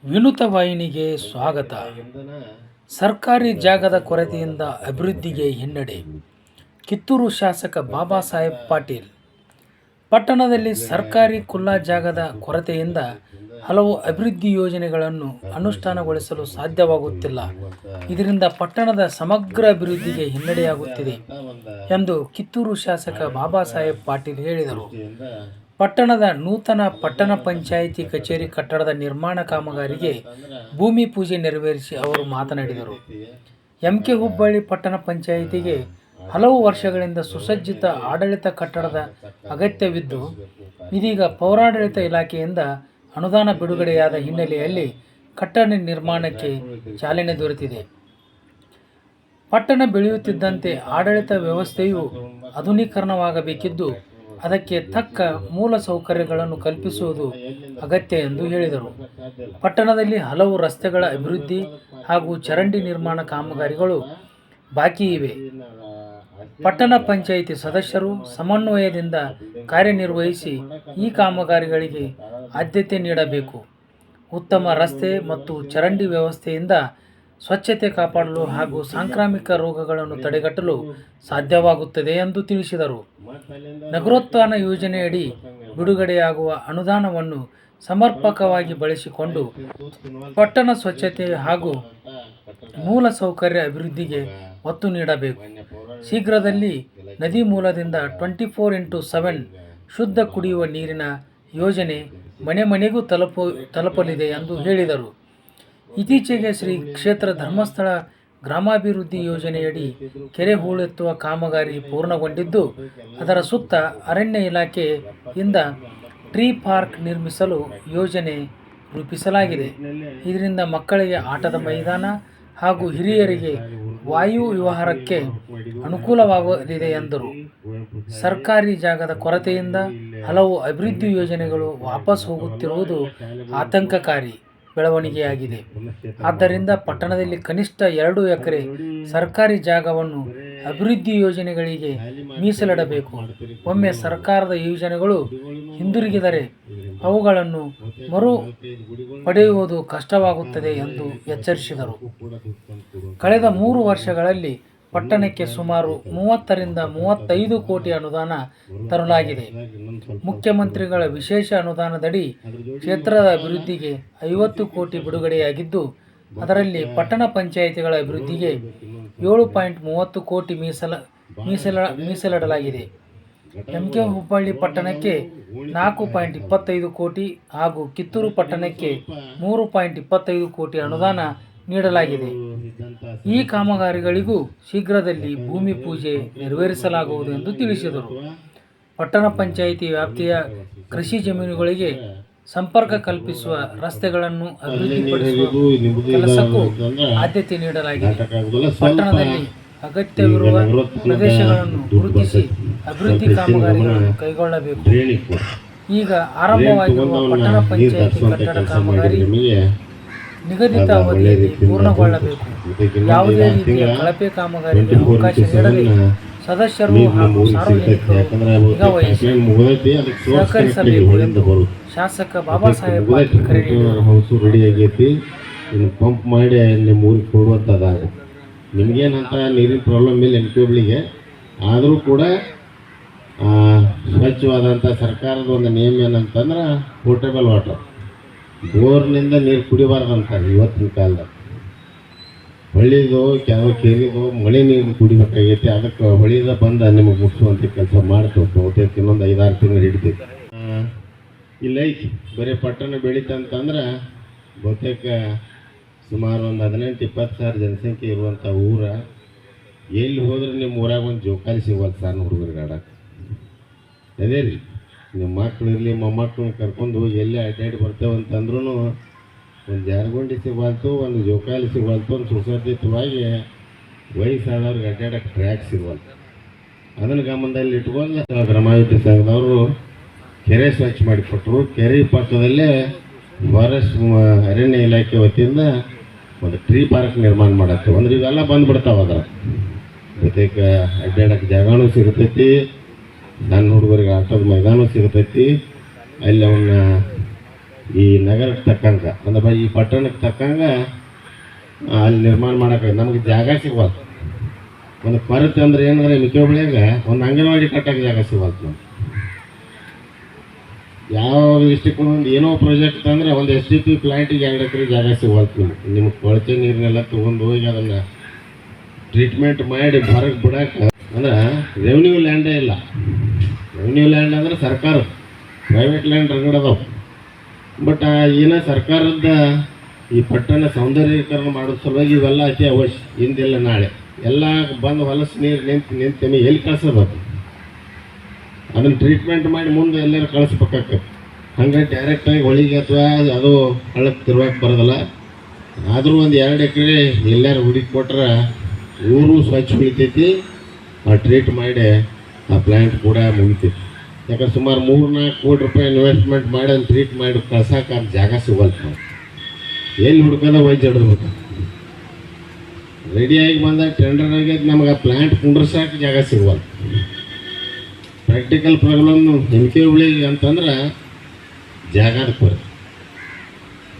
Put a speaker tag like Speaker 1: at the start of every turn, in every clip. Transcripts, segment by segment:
Speaker 1: ವಿನುತ ವಾಹಿನಿಗೆ ಸ್ವಾಗತ. ಸರ್ಕಾರಿ ಜಾಗದ ಕೊರತೆಯಿಂದ ಅಭಿವೃದ್ಧಿಗೆ ಹಿನ್ನಡೆ. ಕಿತ್ತೂರು ಶಾಸಕ ಬಾಬಾ ಸಾಹೇಬ್ ಪಾಟೀಲ್. ಪಟ್ಟಣದಲ್ಲಿ ಸರ್ಕಾರಿ ಖುಲ್ಲಾ ಜಾಗದ ಕೊರತೆಯಿಂದ ಹಲವು ಅಭಿವೃದ್ಧಿ ಯೋಜನೆಗಳನ್ನು ಅನುಷ್ಠಾನಗೊಳಿಸಲು ಸಾಧ್ಯವಾಗುತ್ತಿಲ್ಲ. ಇದರಿಂದ ಪಟ್ಟಣದ ಸಮಗ್ರ ಅಭಿವೃದ್ಧಿಗೆ ಹಿನ್ನಡೆಯಾಗುತ್ತಿದೆ ಎಂದು ಕಿತ್ತೂರು ಶಾಸಕ ಬಾಬಾ ಸಾಹೇಬ್ ಪಾಟೀಲ್ ಹೇಳಿದರು. ಪಟ್ಟಣದ ನೂತನ ಪಟ್ಟಣ ಪಂಚಾಯಿತಿ ಕಚೇರಿ ಕಟ್ಟಡದ ನಿರ್ಮಾಣ ಕಾಮಗಾರಿಗೆ ಭೂಮಿ ಪೂಜೆ ನೆರವೇರಿಸಿ ಅವರು ಮಾತನಾಡಿದರು. ಎಂಕೆ ಹುಬ್ಬಳ್ಳಿ ಪಟ್ಟಣ ಪಂಚಾಯಿತಿಗೆ ಹಲವು ವರ್ಷಗಳಿಂದ ಸುಸಜ್ಜಿತ ಆಡಳಿತ ಕಟ್ಟಡದ ಅಗತ್ಯವಿದ್ದು, ಇದೀಗ ಪೌರಾಡಳಿತ ಇಲಾಖೆಯಿಂದ ಅನುದಾನ ಬಿಡುಗಡೆಯಾದ ಹಿನ್ನೆಲೆಯಲ್ಲಿ ಕಟ್ಟಡ ನಿರ್ಮಾಣಕ್ಕೆ ಚಾಲನೆ ದೊರೆತಿದೆ. ಪಟ್ಟಣ ಬೆಳೆಯುತ್ತಿದ್ದಂತೆ ಆಡಳಿತ ವ್ಯವಸ್ಥೆಯು ಆಧುನೀಕರಣವಾಗಬೇಕಿದ್ದು, ಅದಕ್ಕೆ ತಕ್ಕ ಮೂಲ ಸೌಕರ್ಯಗಳನ್ನು ಕಲ್ಪಿಸುವುದು ಅಗತ್ಯ ಎಂದು ಹೇಳಿದರು. ಪಟ್ಟಣದಲ್ಲಿ ಹಲವು ರಸ್ತೆಗಳ ಅಭಿವೃದ್ಧಿ ಹಾಗೂ ಚರಂಡಿ ನಿರ್ಮಾಣ ಕಾಮಗಾರಿಗಳು ಬಾಕಿ ಇವೆ. ಪಟ್ಟಣ ಪಂಚಾಯಿತಿ ಸದಸ್ಯರು ಸಮನ್ವಯದಿಂದ ಕಾರ್ಯನಿರ್ವಹಿಸಿ ಈ ಕಾಮಗಾರಿಗಳಿಗೆ ಆದ್ಯತೆ ನೀಡಬೇಕು. ಉತ್ತಮ ರಸ್ತೆ ಮತ್ತು ಚರಂಡಿ ವ್ಯವಸ್ಥೆಯಿಂದ ಸ್ವಚ್ಛತೆ ಕಾಪಾಡಲು ಹಾಗೂ ಸಾಂಕ್ರಾಮಿಕ ರೋಗಗಳನ್ನು ತಡೆಗಟ್ಟಲು ಸಾಧ್ಯವಾಗುತ್ತದೆ ಎಂದು ತಿಳಿಸಿದರು. ನಗರೋತ್ಥಾನ ಯೋಜನೆಯಡಿ ಬಿಡುಗಡೆಯಾಗುವ ಅನುದಾನವನ್ನು ಸಮರ್ಪಕವಾಗಿ ಬಳಸಿಕೊಂಡು ಪಟ್ಟಣ ಸ್ವಚ್ಛತೆ ಹಾಗೂ ಮೂಲ ಸೌಕರ್ಯ ಅಭಿವೃದ್ಧಿಗೆ ಒತ್ತು ನೀಡಬೇಕು. ಶೀಘ್ರದಲ್ಲಿ ನದಿ ಮೂಲದಿಂದ 24x7 ಶುದ್ಧ ಕುಡಿಯುವ ನೀರಿನ ಯೋಜನೆ ಮನೆ ಮನೆಗೂ ತಲುಪಲಿದೆ ಎಂದು ಹೇಳಿದರು. ಇತ್ತೀಚೆಗೆ ಶ್ರೀ ಕ್ಷೇತ್ರ ಧರ್ಮಸ್ಥಳ ಗ್ರಾಮಾಭಿವೃದ್ಧಿ ಯೋಜನೆಯಡಿ ಕೆರೆ ಹೂಳೆತ್ತುವ ಕಾಮಗಾರಿ ಪೂರ್ಣಗೊಂಡಿದ್ದು, ಅದರ ಸುತ್ತ ಅರಣ್ಯ ಇಲಾಖೆಯಿಂದ ಟ್ರೀ ಪಾರ್ಕ್ ನಿರ್ಮಿಸಲು ಯೋಜನೆ ರೂಪಿಸಲಾಗಿದೆ. ಇದರಿಂದ ಮಕ್ಕಳಿಗೆ ಆಟದ ಮೈದಾನ ಹಾಗೂ ಹಿರಿಯರಿಗೆ ವಾಯು ವಿಹಾರಕ್ಕೆ ಅನುಕೂಲವಾಗಲಿದೆ ಎಂದರು. ಸರ್ಕಾರಿ ಜಾಗದ ಕೊರತೆಯಿಂದ ಹಲವು ಅಭಿವೃದ್ಧಿ ಯೋಜನೆಗಳು ವಾಪಸ್ ಹೋಗುತ್ತಿರುವುದು ಆತಂಕಕಾರಿ ಬೆಳವಣಿಗೆಯಾಗಿದೆ. ಆದ್ದರಿಂದ ಪಟ್ಟಣದಲ್ಲಿ ಕನಿಷ್ಠ 2 ಎಕರೆ ಸರ್ಕಾರಿ ಜಾಗವನ್ನು ಅಭಿವೃದ್ಧಿ ಯೋಜನೆಗಳಿಗೆ ಮೀಸಲಿಡಬೇಕು. ಒಮ್ಮೆ ಸರ್ಕಾರದ ಯೋಜನೆಗಳು ಹಿಂದಿರುಗಿದರೆ ಅವುಗಳನ್ನು ಮರು ಪಡೆಯುವುದು ಕಷ್ಟವಾಗುತ್ತದೆ ಎಂದು ಎಚ್ಚರಿಸಿದರು. ಕಳೆದ 3 ವರ್ಷಗಳಲ್ಲಿ ಪಟ್ಟಣಕ್ಕೆ ಸುಮಾರು 30ರಿಂದ 35 ಕೋಟಿ ಅನುದಾನ ತರಲಾಗಿದೆ. ಮುಖ್ಯಮಂತ್ರಿಗಳ ವಿಶೇಷ ಅನುದಾನದಡಿ ಕ್ಷೇತ್ರದ ಅಭಿವೃದ್ಧಿಗೆ 50 ಕೋಟಿ ಬಿಡುಗಡೆಯಾಗಿದ್ದು, ಅದರಲ್ಲಿ ಪಟ್ಟಣ ಪಂಚಾಯಿತಿಗಳ ಅಭಿವೃದ್ಧಿಗೆ 7.30 ಕೋಟಿ ಮೀಸಲಿಡಲಾಗಿದೆ. ಎಂಕೆ ಹುಬ್ಬಳ್ಳಿ ಪಟ್ಟಣಕ್ಕೆ 4.25 ಕೋಟಿ ಹಾಗೂ ಕಿತ್ತೂರು ಪಟ್ಟಣಕ್ಕೆ 3.25 ಕೋಟಿ ಅನುದಾನ ನೀಡಲಾಗಿದೆ. ಈ ಕಾಮಗಾರಿಗಳಿಗೂ ಶೀಘ್ರದಲ್ಲಿ ಭೂಮಿ ಪೂಜೆ ನೆರವೇರಿಸಲಾಗುವುದು ಎಂದು ತಿಳಿಸಿದರು. ಪಟ್ಟಣ ಪಂಚಾಯಿತಿ ವ್ಯಾಪ್ತಿಯ ಕೃಷಿ ಜಮೀನುಗಳಿಗೆ ಸಂಪರ್ಕ ಕಲ್ಪಿಸುವ ರಸ್ತೆಗಳನ್ನು ಅಭಿವೃದ್ಧಿಪಡಿಸುವ ಕೆಲಸಕ್ಕೂ ಆದ್ಯತೆ ನೀಡಲಾಗಿದೆ. ಪಟ್ಟಣದಲ್ಲಿ ಅಗತ್ಯವಿರುವ ಪ್ರದೇಶಗಳನ್ನು ಗುರುತಿಸಿ ಅಭಿವೃದ್ಧಿ ಕಾಮಗಾರಿಗಳನ್ನು ಕೈಗೊಳ್ಳಬೇಕು. ಈಗ ಆರಂಭವಾಗಿರುವ ಪಟ್ಟಣ ಪಂಚಾಯಿತಿ ಕಟ್ಟಡ ಕಾಮಗಾರಿ ನಿಗದಿತ ಅವಧಿಯಲ್ಲಿ ಪೂರ್ಣಗೊಳ್ಳಬೇಕು. ಯಾವುದೇ ರೀತಿಯ ಕಳಪೆ ಕಾಮಗಾರಿಗೆ ಅವಕಾಶ ನೀಡದೆ ಸದಸ್ಯರು ಹಾಗೂ ಸಾರ್ವಜನಿಕರು ನಿಗಾವಹಿಸಿ ಸಹಕರಿಸಬೇಕು ಎಂದು ಶಾಸಕ ಬಾಬಾ ಸಾಹೇಬ್ ಪಾಟೀಲ್ ಕರೆ ನೀಡಿದರು.
Speaker 2: ಪಂಪ್ ಮಾಡಿ ನಿಮ್ಮ ಊರಿಗೆ ಕೊಡುವಂಥದ್ದಾಗ ನಿಮಗೇನಂತ ನೀರಿನ ಪ್ರಾಬ್ಲಮ್ ಇಲ್ಲ ಎಂಟುಗಳಿಗೆ, ಆದರೂ ಕೂಡ ಸ್ವಚ್ಛವಾದಂಥ ಸರ್ಕಾರದ ಒಂದು ನಿಯಮ ಏನಂತಂದ್ರೆ ಪೋರ್ಟೇಬಲ್ ವಾಟರ್, ಬೋರ್ನಿಂದ ನೀರು ಕುಡಿಬಾರ್ದಂತ. ಇವತ್ತಿನ ಕಾಲದಾಗ ಹೊಳಿದು ಕೆಲವು ಕೇರಿದು ಮಳೆ ನೀರು ಕುಡಿಬೇಕಾಗೈತಿ. ಅದಕ್ಕೆ ಹೊಳಿದ ಬಂದು ನಿಮಗೆ ಮುಗಿಸುವಂಥ ಕೆಲಸ ಮಾಡ್ತೇವೆ. ಬಹುತೇಕ ಇನ್ನೊಂದು 5-6 ತಿಂಗಳು ಹಿಡಿತೈತಿ. ಇಲ್ಲೈತಿ ಬರೀ ಪಟ್ಟಣ ಬೆಳೀತಂತಂದ್ರೆ ಬಹುತೇಕ ಸುಮಾರು ಒಂದು 18-20 ಸಾವಿರ ಜನಸಂಖ್ಯೆ ಇರುವಂಥ ಊರ. ಎಲ್ಲಿ ಹೋದ್ರೆ ನಿಮ್ಮ ಊರಾಗ ಒಂದು ಜೋಕಾಲಿ ಸಿಗೋಲ್ಲ ಸಣ್ಣ ಹುಡುಗರಿಗೆ ಆಡಕ್ಕೆ. ಅದೇ ರೀ ನಿಮ್ಮ ಮಕ್ಕಳು ಇರಲಿ ಮೊಮ್ಮಕ್ಕಳನ್ನ ಕರ್ಕೊಂಡು ಹೋಗಿ ಎಲ್ಲೇ ಅಡ್ಡಾಡಿ ಬರ್ತೇವೆ ಅಂತಂದ್ರೂ ಒಂದು ಜಾರಗುಂಡಿ ಸಿಗಲ್ತು, ಒಂದು ಜೋಕಾಲಿ ಸಿಗಲ್ತು, ಒಂದು ಸುಸಜ್ಜಿತವಾಗಿ ವಯಸ್ಸಾದವ್ರಿಗೆ ಅಡ್ಡಾಡಕ್ಕೆ ಟ್ರ್ಯಾಕ್ ಸಿಗಲ್ತು. ಅದನ್ನು ಗಮನದಲ್ಲಿ ಇಟ್ಕೊಂಡು ಗ್ರಾಮಾಭಿವೃದ್ಧಿ ಸಂಘದವರು ಕೆರೆ ಸ್ವಚ್ಛ ಮಾಡಿಕೊಟ್ರು. ಕೆರೆ ಪಕ್ಕದಲ್ಲೇ ಫಾರೆಸ್ಟ್ ಅರಣ್ಯ ಇಲಾಖೆ ವತಿಯಿಂದ ಒಂದು ಟ್ರೀ ಪಾರ್ಕ್ ನಿರ್ಮಾಣ ಮಾಡತ್ತೆ. ಅಂದ್ರೆ ಇವೆಲ್ಲ ಬಂದುಬಿಡ್ತಾವೆ. ಅದರ ಜೊತೆಗೆ ಅಡ್ಡಾಡಕ್ಕೆ ಜಾಗನೂ ಸಿಗ್ತೈತಿ, ಸಣ್ಣ ಹುಡುಗರಿಗೆ ಆಟದ ಮೈದಾನ ಸಿಗ್ತೈತಿ. ಅಲ್ಲಿ ಅವನ್ನ ಈ ನಗರಕ್ಕೆ ತಕ್ಕಂಗೆ ಅಂದ್ರೆ ಈ ಪಟ್ಟಣಕ್ಕೆ ತಕ್ಕಂಗೆ ಅಲ್ಲಿ ನಿರ್ಮಾಣ ಮಾಡೋಕೆ ನಮಗೆ ಜಾಗ ಸಿಗವಲ್ತು. ಒಂದು ಕೊರತೆ ಅಂದ್ರೆ ಏನಂದರೆ ಮಿಕ್ಕೊಬ್ಳಿಗೆ ಒಂದು ಅಂಗನವಾಡಿ ಕಟ್ಟೋಕೆ ಜಾಗ ಸಿಗವಲ್ತು. ನಮ್ಗೆ ಯಾವ ದೃಷ್ಟಿಕೋನ ಏನೋ ಪ್ರಾಜೆಕ್ಟ್ ತಂದರೆ ಒಂದು SDP ಪ್ಲ್ಯಾಂಟಿಗೆ 2 ಎಕರೆ ಜಾಗ ಸಿಗವಲ್ತು. ನಿಮ್ಗೆ ಕೊಳಚೆ ನೀರನ್ನೆಲ್ಲ ತೊಗೊಂಡು ಹೋಗಿ ಅದನ್ನು ಟ್ರೀಟ್ಮೆಂಟ್ ಮಾಡಿ ಹೊರಗೆ ಬಿಡೋಕೆ ಅಂದ್ರೆ ರೆವಿನ್ಯೂ ಲ್ಯಾಂಡೇ ಇಲ್ಲ. ರೆವಿನ್ಯೂ ಲ್ಯಾಂಡ್ ಅಂದರೆ ಸರ್ಕಾರ, ಪ್ರೈವೇಟ್ ಲ್ಯಾಂಡ್ ರಗಡದವು. ಬಟ್ ಏನೋ ಸರ್ಕಾರದ ಈ ಪಟ್ಟಣ ಸೌಂದರ್ಯೀಕರಣ ಮಾಡೋ ಸಲುವಾಗಿ ಇವೆಲ್ಲ ಅತಿ ಅವಶ್ಯ. ಹಿಂದಿಲ್ಲ ನಾಳೆ ಎಲ್ಲ ಬಂದು ಹೊಲಸು ನೀರು ನಿಂತು ಎಲ್ಲಿ ಕಳ್ಸೋದು? ಅದನ್ನು ಟ್ರೀಟ್ಮೆಂಟ್ ಮಾಡಿ ಮುಂದೆ ಎಲ್ಲರೂ ಕಳಿಸ್ಬೇಕಾಗ್ತದೆ. ಹಂಗೆ ಡೈರೆಕ್ಟಾಗಿ ಹೊಳಿಗೆ ಅಥವಾ ಅದು ಹಳ್ಳಕ್ಕೆ ತಿರುವಾಕೆ ಬರೋದಲ್ಲ. ಆದರೂ ಒಂದು 2 ಎಕರೆ ಎಲ್ಲರೂ ಹುಡುಕಿ ಕೊಟ್ರೆ ಊರು ಸ್ವಚ್ಛ ಉಳಿತೈತಿ. ಆ ಟ್ರೀಟ್ ಮಾಡಿ ಆ ಪ್ಲ್ಯಾಂಟ್ ಕೂಡ ಮುಗಿತೈತಿ. ಯಾಕಂದ್ರೆ ಸುಮಾರು 3-4 ಕೋಟಿ ರೂಪಾಯಿ ಇನ್ವೆಸ್ಟ್ಮೆಂಟ್ ಮಾಡಿ ಅದನ್ನು ಟ್ರೀಟ್ ಮಾಡಿ ಕಳ್ಸೋಕೆ ಅದು ಜಾಗ ಸಿಗಲ್ತು. ನಾವು ಎಲ್ಲಿ ಹುಡ್ಕೋದ ವೈದ್ಯ ಹಿಡಿದ್ಬೇಕು. ರೆಡಿಯಾಗಿ ಬಂದಾಗ ಟೆಂಡರ್ ಆಗೈತೆ, ನಮಗೆ ಆ ಪ್ಲ್ಯಾಂಟ್ ಕುಂಡ್ರಸಾಕೆ ಜಾಗ ಸಿಗವಲ್ತು. ಪ್ರಾಕ್ಟಿಕಲ್ ಪ್ರಾಬ್ಲಮ್ ಹುಬ್ಳಿಗೆ ಅಂತಂದ್ರೆ ಜಾಗದ ಕೊರತೆ.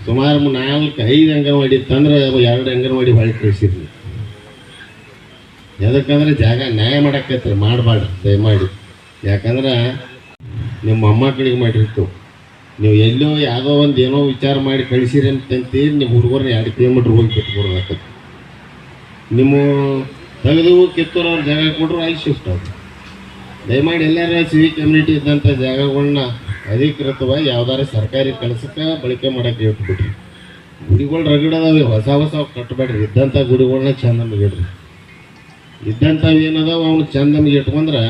Speaker 2: ಸುಮಾರು 4-5 ಅಂಗನವಾಡಿ ಇತ್ತಂದ್ರೆ 2 ಅಂಗನವಾಡಿ ಹೊಳಿ ಕಳಿಸಿದ್ವಿ. ಯಾಕಂದ್ರೆ ಜಾಗ ನ್ಯಾಯ ಮಾಡಕ್ಕೈತ್ರಿ, ಮಾಡಬಾರ್ದು ದಯಮಾಡಿ. ಯಾಕಂದ್ರೆ ನಿಮ್ಮ ಮೊಮ್ಮಕ್ಕಳಿಗೆ ಮಾಡಿರ್ತೀವಿ, ನೀವು ಎಲ್ಲೋ ಯಾವುದೋ ಒಂದು ಏನೋ ವಿಚಾರ ಮಾಡಿ ಕಳಿಸಿರಿ ಅಂತಂತೀರಿ, ನಿಮ್ಮ ಹುಡುಗರನ್ನ 2 ಕಿಲೋಮೀಟ್ರ್ ಹೋಗಿ ಬಿಟ್ಕೊಡ್ಬೇಕಾಗ್ತದೆ. ನಿಮ್ಮ ತೆಗೆದು ಕಿತ್ತೂರವ್ರ ಜಾಗ ಕೊಟ್ಟರು ಅಲ್ಲಿ ಶಿಫ್ಟ್ ಆಗುತ್ತೆ. ದಯಮಾಡಿ ಎಲ್ಲರ ಸಿವಿಕ್ ಕಮ್ಯುನಿಟಿ ಇದ್ದಂಥ ಜಾಗಗಳನ್ನ ಅಧಿಕೃತವಾಗಿ ಯಾವ್ದಾರು ಸರ್ಕಾರಿ ಕೆಲಸಕ್ಕೆ ಬಳಕೆ ಮಾಡೋಕ್ಕೆ ಇಟ್ಬಿಟ್ರಿ. ಗುಡಿಗಳು ರಗಡದಾವೆ, ಹೊಸ ಕಟ್ಟಬೇಡ್ರಿ. ಇದ್ದಂಥ ಗುಡಿಗಳನ್ನ ಚಂದಮ್ಗೆ ಇಡ್ರಿ. ಇದ್ದಂಥವು ಏನದಾವ ಅವ್ನು ಚಂದಮ್ಗೆ ಇಟ್ಕೊಂಡ್ರೆ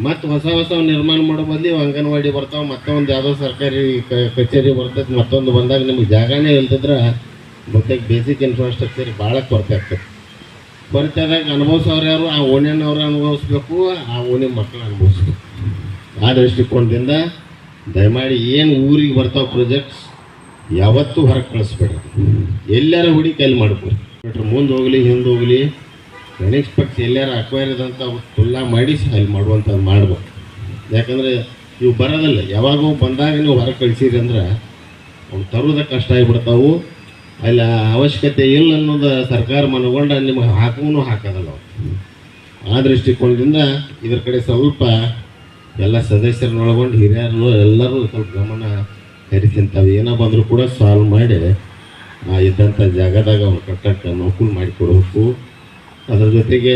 Speaker 2: ಮತ್ತು ಹೊಸ ನಿರ್ಮಾಣ ಮಾಡೋ ಬದಲಿ ಅಂಗನವಾಡಿ ಬರ್ತಾವೆ, ಮತ್ತೊಂದು ಯಾವುದೋ ಸರ್ಕಾರಿ ಕಚೇರಿ ಬರ್ತೈತೆ. ಮತ್ತೊಂದು ಬಂದಾಗ ನಿಮಗೆ ಜಾಗನೇ ಇಲ್ದಿದ್ರೆ ಮತ್ತೆ ಬೇಸಿಕ್ ಇನ್ಫ್ರಾಸ್ಟ್ರಕ್ಚರ್ ಭಾಳ ಕೊರತೆ ಆಗ್ತದೆ. ಕೊರತೆ ಆದಾಗ ಅನುಭವಿಸೋರು ಯಾರು? ಆ ಓಣಿಯನ್ನವ್ರು ಅನುಭವಿಸ್ಬೇಕು, ಆ ಓಣಿ ಮಕ್ಕಳು ಅನುಭವಿಸ್ಬೇಕು. ಆ ದೃಷ್ಟಿಕೋನದಿಂದ ದಯಮಾಡಿ ಏನು ಊರಿಗೆ ಬರ್ತಾವೆ ಪ್ರಾಜೆಕ್ಟ್ಸ್ ಯಾವತ್ತೂ ಹೊರಗೆ ಕಳಿಸ್ಬೇಡ್ರಿ. ಎಲ್ಲಾರ ಹುಡುಕಿ ಅಲ್ಲಿ ಮಾಡ್ಕೊರಿ. ಮುಂದೆ ಹೋಗಲಿ ಹಿಂದೆ ಹೋಗಲಿ ಅನ್ಎಕ್ಸ್ಪೆಕ್ಟ್ ಎಲ್ಲಾರ ಅಕ್ವೈರ್ ಇದಂಥ ಫುಲ್ಲ ಮಾಡಿ ಅಲ್ಲಿ ಮಾಡುವಂಥದ್ದು ಮಾಡ್ಬೇಕು. ಯಾಕಂದರೆ ಇವು ಬರೋದಲ್ಲ, ಯಾವಾಗೋ ಬಂದಾಗ ನೀವು ಹೊರಗೆ ಕಳಿಸಿರಿ ಅಂದ್ರೆ ಅವ್ನು ತರೋದ ಕಷ್ಟ ಆಗಿಬಿಡ್ತಾವು. ಅಲ್ಲಿ ಅವಶ್ಯಕತೆ ಇಲ್ಲ ಅನ್ನೋದು ಸರ್ಕಾರ ಮನಗೊಂಡು ನಿಮಗೆ ಹಾಕೋದಲ್ಲ ಅವ್ರು. ಆ ದೃಷ್ಟಿಕೋನದಿಂದ ಇದ್ರ ಕಡೆ ಸ್ವಲ್ಪ ಎಲ್ಲ ಸದಸ್ಯರನ್ನೊಳಗೊಂಡು ಹಿರಿಯರು ಎಲ್ಲರೂ ಸ್ವಲ್ಪ ಗಮನ ಹರಿತಿಂತಾವೆ. ಏನೋ ಬಂದರೂ ಕೂಡ ಸಾಲ್ವ್ ಮಾಡಿ ಇದ್ದಂಥ ಜಾಗದಾಗ ಅವ್ರು ಕಟ್ಟಕ್ಕೆ ಅನುಕೂಲ ಮಾಡಿಕೊಡ್ಬೇಕು. ಅದರ ಜೊತೆಗೆ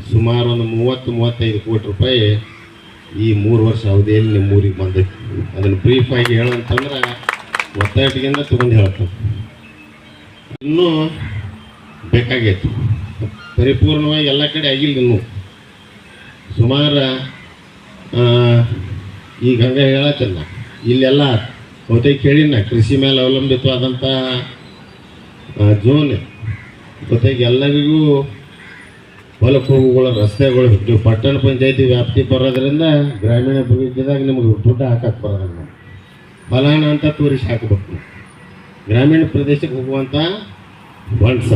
Speaker 2: ಸುಮಾರು ಒಂದು 30-35 ಕೋಟಿ ರೂಪಾಯಿ ಈ 3 ವರ್ಷ ಅವಧಿಯಲ್ಲಿ ನಿಮ್ಮ ಊರಿಗೆ ಬಂದೈತಿ. ಅದನ್ನು ಬ್ರೀಫಾಗಿ ಹೇಳಂತಂದ್ರೆ ಒತ್ತಟಿಗೆಂದ ತೊಗೊಂಡು ಹೇಳ್ತಾರೆ. ಇನ್ನೂ ಬೇಕಾಗೈತಿ, ಪರಿಪೂರ್ಣವಾಗಿ ಎಲ್ಲ ಕಡೆ ಆಗಿಲ್ಲ. ಇನ್ನೂ ಸುಮಾರು ಈಗ ಹಂಗೆ ಹೇಳತ್ತಲ್ಲ, ಇಲ್ಲೆಲ್ಲ ಬಹುತೇಕ ಕೇಳಿನ ಕೃಷಿ ಮೇಲೆ ಅವಲಂಬಿತವಾದಂಥ ಜೋನ್ ಬಹುತೇಕ ಎಲ್ಲರಿಗೂ ಹೊಲಕ್ಕೆ ಹೋಗುಗಳ ರಸ್ತೆಗಳು ನೀವು ಪಟ್ಟಣ ಪಂಚಾಯತಿ ವ್ಯಾಪ್ತಿ ಬರೋದ್ರಿಂದ ಗ್ರಾಮೀಣ ಅಭಿವೃದ್ಧಿದಾಗ ನಿಮ್ಗೆ ದುಡ್ಡು ಹಾಕಕ್ಕೆ ಬರೋದಿಲ್ಲ. ಫಲಾನ ಅಂತ ತೋರಿಸಿ ಹಾಕಬೇಕು. ಗ್ರಾಮೀಣ ಪ್ರದೇಶಕ್ಕೆ ಹೋಗುವಂಥ ಫಂಡ್ಸ್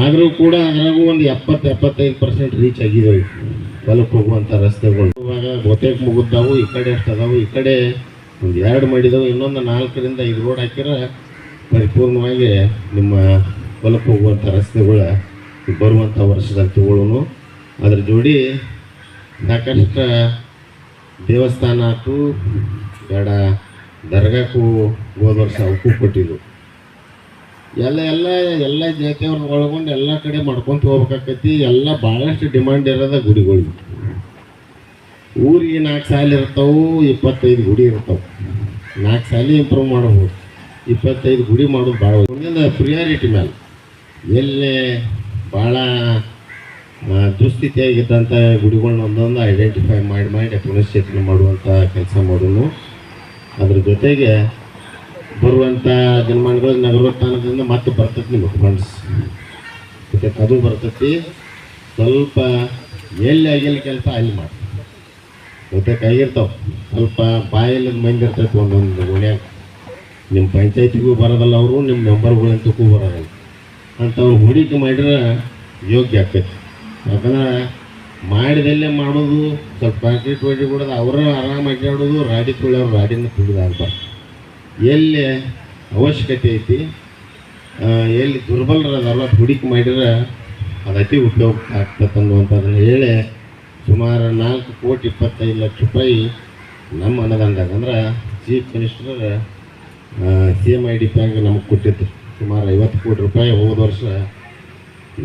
Speaker 2: ಆದರೂ ಕೂಡ ಅದರಾಗೂ ಒಂದು 70-75% ರೀಚ್ ಆಗಿದ್ದಾವೆ ಹೊಲಕ್ಕೆ ಹೋಗುವಂಥ ರಸ್ತೆಗಳು. ಇವಾಗ ಬಹುತೇಕ ಮುಗಿದಾವು. ಈ ಕಡೆ ಎಷ್ಟು ಅದಾವು, ಈ ಕಡೆ ಒಂದು 2 ಮಾಡಿದವು. ಇನ್ನೊಂದು 4-5 ರೋಡ್ ಹಾಕಿದ್ರೆ ಪರಿಪೂರ್ಣವಾಗಿ ನಿಮ್ಮ ಹೊಲಕ್ಕೆ ಹೋಗುವಂಥ ರಸ್ತೆಗಳ ಬರುವಂಥ ವರ್ಷದಲ್ಲಿ ತಗೊಳ್ಳೋನು. ಅದ್ರ ಜೋಡಿ ಸಾಕಷ್ಟು ದೇವಸ್ಥಾನ ಆಯ್ತು, ಬೇಡ ದರ್ಗಾಕ್ಕೂ ಹೋದ ವರ್ಷ ಅವಕ್ಕೂ ಕೊಟ್ಟಿದ್ದು. ಎಲ್ಲ ಜಾತಿಯವ್ರನ್ನ ಒಳಗೊಂಡು ಎಲ್ಲ ಕಡೆ ಮಾಡ್ಕೊತ ಹೋಗ್ಬೇಕಾಕೈತಿ. ಎಲ್ಲ ಭಾಳಷ್ಟು ಡಿಮಾಂಡ್ ಇರೋದ ಗುಡಿಗಳು. ಊರಿಗೆ 4 ಸಾಲ ಇರ್ತಾವೆ, 25 ಗುಡಿ ಇರ್ತಾವೆ. 4 ಸಾಲ ಇಂಪ್ರೂವ್ ಮಾಡ್ಬೋದು, 25 ಗುಡಿ ಮಾಡೋದು ಭಾಳ ಒಂದಿಂದ ಪ್ರಿಯಾರಿಟಿ ಮೇಲೆ. ಎಲ್ಲಿ ಭಾಳ ದುಸ್ಥಿತಿಯಾಗಿದ್ದಂಥ ಗುಡಿಗಳನ್ನ ಒಂದೊಂದು ಐಡೆಂಟಿಫೈ ಮಾಡಿ ಪುನಶ್ಚೇತನ ಮಾಡುವಂಥ ಕೆಲಸ ಮಾಡೋನು. ಅದ್ರ ಜೊತೆಗೆ ಬರುವಂಥ ಜನಮಾನಗಳು ನಗರೋತ್ಥಾನದಿಂದ ಮತ್ತೆ ಬರ್ತೈತಿ ನಿಮಗೆ ಫಂಡ್ಸ್, ಮತ್ತು ಅದು ಬರ್ತೈತಿ. ಸ್ವಲ್ಪ ಎಲ್ಲಿ ಆಗಿಲ್ಲ ಕೆಲಸ ಅಲ್ಲಿ ಮಾಡಿ ಮತ್ತೆ ಆಗಿರ್ತಾವೆ. ಸ್ವಲ್ಪ ಬಾಯಲ್ಲಿ ಮಂದಿ ಇರ್ತೈತಿ ಒಂದೊಂದು ಓಣ್ಯಾಗ. ನಿಮ್ಮ ಪಂಚಾಯತಿಗೂ ಬರೋದಲ್ಲ ಅವರು, ನಿಮ್ಮ ಮೆಂಬರ್ಗಳಂತಕ್ಕೂ ಬರೋದಲ್ಲ. ಅಂಥವ್ರು ಹೂಡಿಕೆ ಮಾಡಿದ್ರೆ ಯೋಗ್ಯ ಆಗ್ತೈತಿ. ಯಾಕಂದ್ರೆ ಮಾಡಿದಲ್ಲೇ ಮಾಡೋದು, ಸ್ವಲ್ಪ ಕಾಂಕ್ರೀಟ್ ಹೊಡಿ ಬಿಡೋದು, ಅವರ ಆರಾಮ ಅಡ್ಡಾಡೋದು, ರಾಡಿ ತುಳಿಯೋರು ರಾಡಿನ ತುಳಿದಾಗಬಾರ್ದು. ಎಲ್ಲಿ ಅವಶ್ಯಕತೆ ಐತಿ ಎಲ್ಲಿ ದುರ್ಬಲರದಾರ ಹುಡುಕಿ ಮಾಡಿದ್ರೆ ಅದು ಅತಿ ಉಪಯೋಗ ಆಗ್ತದೆ ಅನ್ನುವಂಥದ್ದನ್ನು ಹೇಳಿ ಸುಮಾರು 4,25,00,000 ನಮ್ಮ ಅನುದಾನದಾಗ ಅಂದ್ರೆ ಚೀಫ್ ಮಿನಿಸ್ಟರ್ CMIDP ಆಗಿ ನಮಗೆ ಕೊಟ್ಟಿದ್ರು. ಸುಮಾರು 50 ಕೋಟಿ ರೂಪಾಯಿ ಹೋದ ವರ್ಷ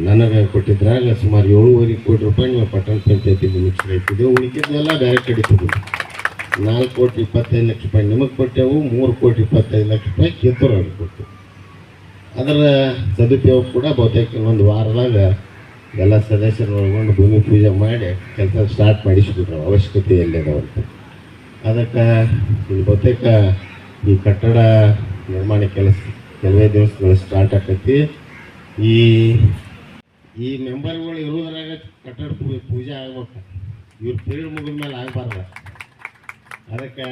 Speaker 2: ನನಗೆ ಕೊಟ್ಟಿದ್ರಾಗ ಸುಮಾರು 7.5 ಕೋಟಿ ರೂಪಾಯಿ ನೀವು ಪಟ್ಟಣ ಪಂಚಾಯತಿಗೆ ಮುಚ್ಚಿಟ್ಟಿದ್ದೆವು. ಉಳಿಕಿದ್ದೆಲ್ಲ ಬೇರೆ ಕಡೆ ತಗೊಂಡು 4,25,00,000 ನಿಮಗೆ ಕೊಟ್ಟೆವು. 3,25,00,000 ಕಿತ್ತೂರಿಗೆ ಕೊಟ್ಟು ಅದರ ಸದುಪಯೋಗ ಕೂಡ ಬಹುತೇಕ ಒಂದು ವಾರದಾಗ ಎಲ್ಲ ಸದಸ್ಯರು ಒಳಗೊಂಡು ಭೂಮಿ ಪೂಜೆ ಮಾಡಿ ಕೆಲಸ ಸ್ಟಾರ್ಟ್ ಮಾಡಿಸ್ಬಿಟ್ರು ಅವಶ್ಯಕತೆ ಎಲ್ಲಿದಾವಂತ. ಅದಕ್ಕೆ ಇಲ್ಲಿ ಬಹುತೇಕ ಈ ಕಟ್ಟಡ ನಿರ್ಮಾಣ ಕೆಲವೇ ದಿವಸಗಳು ಸ್ಟಾರ್ಟ್ ಆಕೈತಿ. ಈ ಮೆಂಬರ್ಗಳು ಇರೋದ್ರಾಗ ಕಟ್ಟಡ ಪೂಜೆ ಆಗ್ಬೇಕು. ಇವ್ರ ಪೀರಿಯಡ್ ಮುಗಿದ ಮೇಲೆ ಆಗಬಾರ್ದು. ಅದಕ್ಕೆ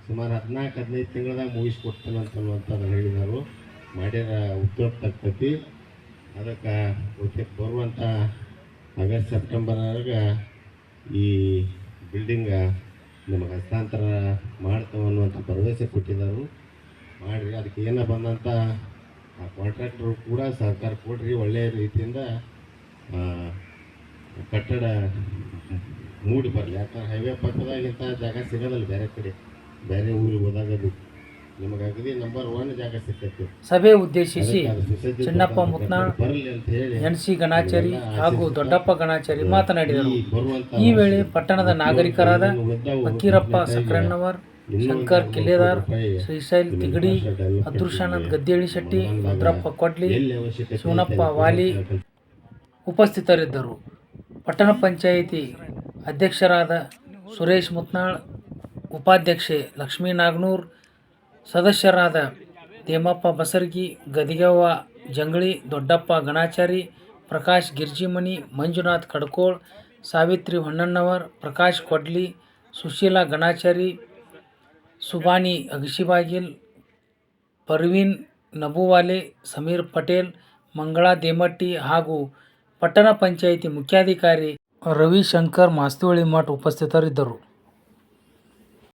Speaker 2: ಸುಮಾರು 14-15 ತಿಂಗಳದಾಗ ಮುಗಿಸ್ಕೊಡ್ತಾನೆ ಅಂತನ್ನುವಂಥದ್ದು ಹೇಳಿದರು. ಮಾಡ್ಯಾರ ಉಪಯುಕ್ತ ಆಗ್ತೈತಿ. ಅದಕ್ಕೆ ಬಹುತೇಕ ಬರುವಂಥ ಆಗಸ್ಟ್ ಸೆಪ್ಟೆಂಬರ್ನಾಗ ಈ ಬಿಲ್ಡಿಂಗ್ ನಿಮಗೆ ಹಸ್ತಾಂತರ ಮಾಡ್ತೇವೆ ಅನ್ನುವಂಥ ಭರವಸೆ ಕೊಟ್ಟಿದ್ದಾರೆ. ಮಾಡಿರಿ. ಅದಕ್ಕೆ ಏನೋ ಬಂದಂಥ ಆ ಕಾಂಟ್ರಾಕ್ಟ್ರು ಕೂಡ ಸಹಕಾರ ಕೊಡ್ರಿ. ಒಳ್ಳೆಯ ರೀತಿಯಿಂದ ಕಟ್ಟಡ ಮೂಡಿ ಬರಲಿ. ಯಾಕಂದ್ರೆ ಹೈವೇ ಪಕ್ಕದಾಗಿಂಥ ಜಾಗ ಸಿಗೋದಲ್ಲ ಬೇರೆ ಕಡೆ. ಬೇರೆ ಊರಿಗೆ ಹೋದಾಗದು ನಿಮಗಾಗಲಿ ನಂಬರ್ 1 ಜಾಗ ಸಿಕ್ಕೈತಿ.
Speaker 1: ಸಭೆ ಉದ್ದೇಶಿಸಿ ಚಿನ್ನಪ್ಪ ಮುತ್ನಾಳ್, NC ಗಣಾಚಾರಿ ಹಾಗೂ ದೊಡ್ಡಪ್ಪ ಗಣಾಚಾರಿ ಮಾತನಾಡಿದರು. ಈ ವೇಳೆ ಪಟ್ಟಣದ ನಾಗರಿಕರಾದ ಫಕೀರಪ್ಪ ಸಕ್ರಣ್ಣವರ್, ಶಂಕರ್ ಕಿಲ್ಲೆದಾರ್, ಶ್ರೀಶೈಲ್ ತಿಗಡಿ, ಅದೃಶಾನಂದ್ ಗದ್ದೇಳಿ ಶೆಟ್ಟಿ, ಭದ್ರಪ್ಪ ಕೊಡ್ಲಿ, ಶಿವನಪ್ಪ ವಾಲಿ ಉಪಸ್ಥಿತರಿದ್ದರು. ಪಟ್ಟಣ ಪಂಚಾಯಿತಿ ಅಧ್ಯಕ್ಷರಾದ ಸುರೇಶ್ ಮುತ್ನಾಳ್, ಉಪಾಧ್ಯಕ್ಷೆ ಲಕ್ಷ್ಮೀ ನಾಗನೂರ್, ಸದಸ್ಯರಾದ ತೇಮಪ್ಪ ಬಸರ್ಗಿ, ಗದಿಗವ್ವ ಜಂಗಳಿ, ದೊಡ್ಡಪ್ಪ ಗಣಾಚಾರಿ, ಪ್ರಕಾಶ್ ಗಿರ್ಜಿಮನಿ, ಮಂಜುನಾಥ್ ಕಡ್ಕೋಳ್, ಸಾವಿತ್ರಿ ಹೊನ್ನಣ್ಣವರ್, ಪ್ರಕಾಶ್ ಕೊಡ್ಲಿ, ಸುಶೀಲಾ ಗಣಾಚಾರಿ, ಸುಬಾನಿ ಅಗಶಿಬಾಗಿಲ್, ಪರ್ವೀನ್ ನಬುವಾಲೆ, ಸಮೀರ್ ಪಟೇಲ್, ಮಂಗಳಾ ದೇಮಟ್ಟಿ ಹಾಗೂ ಪಟ್ಟಣ ಪಂಚಾಯಿತಿ ಮುಖ್ಯಾಧಿಕಾರಿ ರವಿಶಂಕರ್ ಮಾಸ್ತೋಳಿ ಮಠ್ ಉಪಸ್ಥಿತರಿದ್ದರು.